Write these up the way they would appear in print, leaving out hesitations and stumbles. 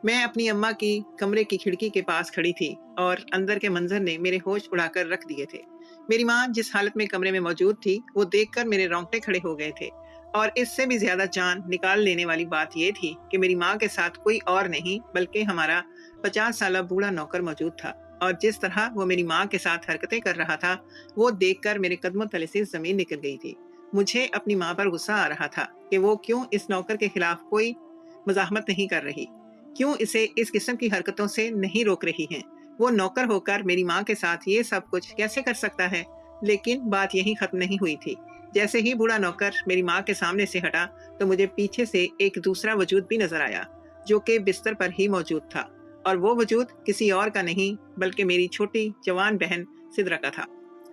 मैं अपनी अम्मा की कमरे की खिड़की के पास खड़ी थी और अंदर के मंजर ने मेरे होश उड़ाकर रख दिए थे। मेरी माँ जिस हालत में कमरे में मौजूद थी वो देखकर मेरे रोंगटे खड़े हो गए थे। और इससे भी ज्यादा जान निकाल लेने वाली बात ये थी कि मेरी माँ के साथ कोई और नहीं बल्कि हमारा 50 साल बूढ़ा नौकर मौजूद था। और जिस तरह वो मेरी माँ के साथ हरकतें कर रहा था वो देखकर मेरे कदमों तले से जमीन निकल गई थी। मुझे अपनी माँ पर गुस्सा आ रहा था कि वो क्यों इस नौकर के खिलाफ कोई मजाहमत नहीं कर रही, क्यों इसे इस किस्म की हरकतों से नहीं रोक रही हैं। वो नौकर होकर मेरी माँ के साथ ये सब कुछ कैसे कर सकता है। लेकिन बात यही खत्म नहीं हुई थी। जैसे ही बूढ़ा नौकर मेरी माँ के सामने से हटा तो मुझे पीछे से एक दूसरा वजूद भी नजर आया जो कि बिस्तर पर ही मौजूद था। और वो वजूद किसी और का नहीं बल्कि मेरी छोटी जवान बहन सिद्रा का था।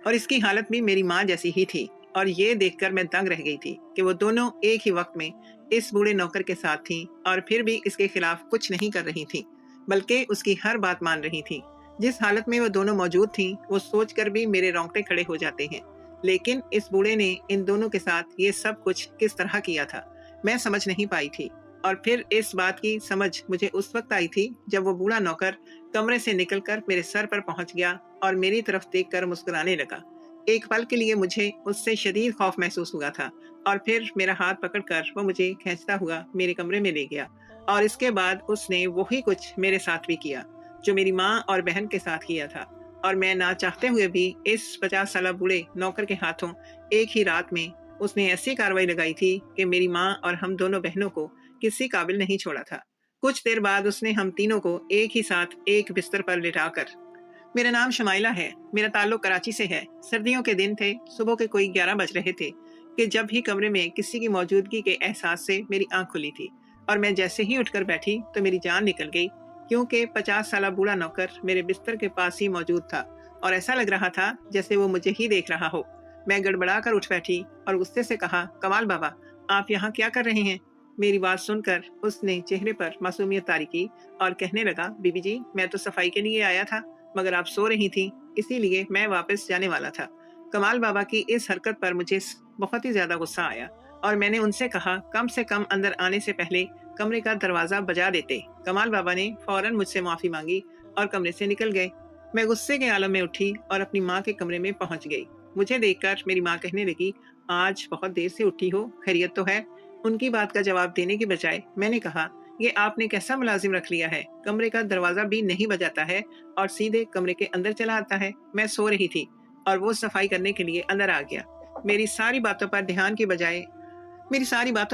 और इसकी हालत भी मेरी माँ जैसी ही थी। और ये देखकर मैं दंग रह गई थी कि वो दोनों एक ही वक्त में इस बूढ़े नौकर के साथ थीं और फिर भी इसके खिलाफ कुछ नहीं कर रही थीं बल्कि उसकी हर बात मान रही थीं। जिस हालत में वो दोनों मौजूद थीं वो सोचकर भी मेरे रोंगटे खड़े हो जाते हैं। लेकिन इस बूढ़े ने इन दोनों के साथ ये सब कुछ किस तरह किया था मैं समझ नहीं पाई थी। और फिर इस बात की समझ मुझे उस वक्त आई थी जब वो बूढ़ा नौकर कमरे से निकलकर मेरे सर पर पहुंच गया और मेरी तरफ देखकर मुस्कुराने लगा। एक पल के लिए मुझे उससे शदीद खौफ महसूस हुआ था। और फिर मेरा हाथ पकड़कर वो मुझे खींचता हुआ मेरे कमरे में ले गया। और इसके बाद उसने वही कुछ मेरे साथ भी किया जो मेरी माँ और बहन के साथ किया था। और मैं ना चाहते हुए भी इस 50 साल बूढ़े नौकर के हाथों एक ही रात में उसने ऐसी कार्रवाई लगाई थी कि मेरी माँ और हम दोनों बहनों को किसी काबिल नहीं छोड़ा था। कुछ देर बाद उसने हम तीनों को एक ही साथ एक बिस्तर पर लिटाकर, मेरा नाम शमाइला है, मेरा ताल्लुक कराची से है। सर्दियों के दिन थे, सुबह के कोई 11 बज रहे थे कि जब ही कमरे में किसी की मौजूदगी के एहसास से मेरी आंख खुली थी। और मैं जैसे ही उठकर बैठी तो मेरी जान निकल गई क्योंकि 50 साल बूढ़ा नौकर मेरे बिस्तर के पास ही मौजूद था और ऐसा लग रहा था जैसे वो मुझे ही देख रहा हो। मैं गड़बड़ा कर उठ बैठी और गुस्से से कहा, कमाल बाबा, आप यहाँ क्या कर रहे हैं। मेरी बात सुनकर उसने चेहरे पर मासूमियत तारी की और कहने लगा, बीबी जी, मैं तो सफाई के लिए आया था मगर आप सो रही थी इसीलिए मैं वापस जाने वाला था। कमाल बाबा की इस हरकत पर मुझे बहुत ही ज्यादा गुस्सा आया और मैंने उनसे कहा कम से कम अंदर आने से पहले कमरे का दरवाजा बजा देते। कमाल बाबा ने फौरन मुझसे माफी मांगी और कमरे से निकल गए। मैं गुस्से के आलम में उठी और अपनी माँ के कमरे में पहुंच गई। मुझे देखकर मेरी माँ कहने लगी, आज बहुत देर से उठी हो, खैरियत तो है। उनकी बात का जवाब देने के बजाय मैंने कहा, ये आपने कैसा मुलाजिम रख लिया है, कमरे का दरवाजा भी नहीं बजाता है और सीधे कमरे के अंदर चला आता है। मैं सो रही थी और वो सफाई करने के लिए अंदर आ गया। मेरी सारी बातों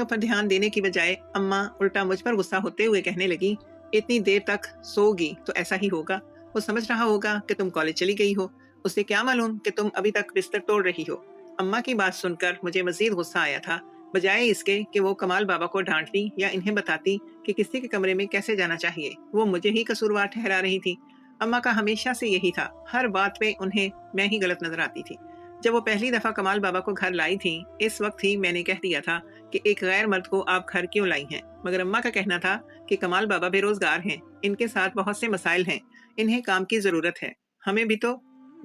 पर ध्यान देने की बजाय अम्मा उल्टा मुझ पर गुस्सा होते हुए कहने लगी, इतनी देर तक सोगी तो ऐसा ही होगा। वो समझ रहा होगा कि तुम कॉलेज चली गई हो, उसे क्या मालूम कि तुम अभी तक बिस्तर तोड़ रही हो। अम्मा की बात सुनकर मुझे मजीद गुस्सा आया था। बजाय इसके कि वो कमाल बाबा को डांटती या इन्हें बताती कि किसी के कमरे में कैसे जाना चाहिए, वो मुझे ही कसूरवार ठहरा रही थी। अम्मा का हमेशा से यही था, हर बात पे उन्हें मैं ही गलत नजर आती थी। जब वो पहली दफा कमाल बाबा को घर लाई थी इस वक्त ही मैंने कह दिया था कि एक गैर मर्द को आप घर क्यों लाई हैं। मगर अम्मा का कहना था कि कमाल बाबा बेरोजगार हैं, इनके साथ बहुत से मसाइल हैं, इन्हें काम की जरूरत है, हमें भी तो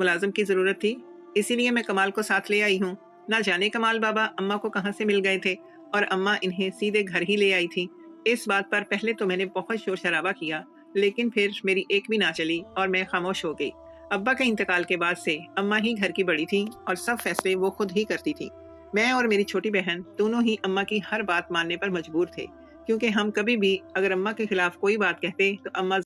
मुलाजिम की जरूरत थी, इसीलिए मैं कमाल को साथ ले आई हूँ। ना जाने कमाल बाबा अम्मा को कहाँ से मिल गए थे और अम्मा इन्हें सीधे घर ही ले आई थी। इस बात पर पहले तो मैंने बहुत शोर शराबा किया लेकिन फिर मेरी एक भी ना चली और मैं खामोश हो गई। अब्बा के इंतकाल के बाद से अम्मा ही घर की बड़ी थी और सब फैसले वो खुद ही करती थी। मैं और मेरी छोटी बहन दोनों ही अम्मा की हर बात मानने पर मजबूर थे क्योंकि हम कभी भी अगर अम्मा के खिलाफ कोई बात कहते तो अम्मा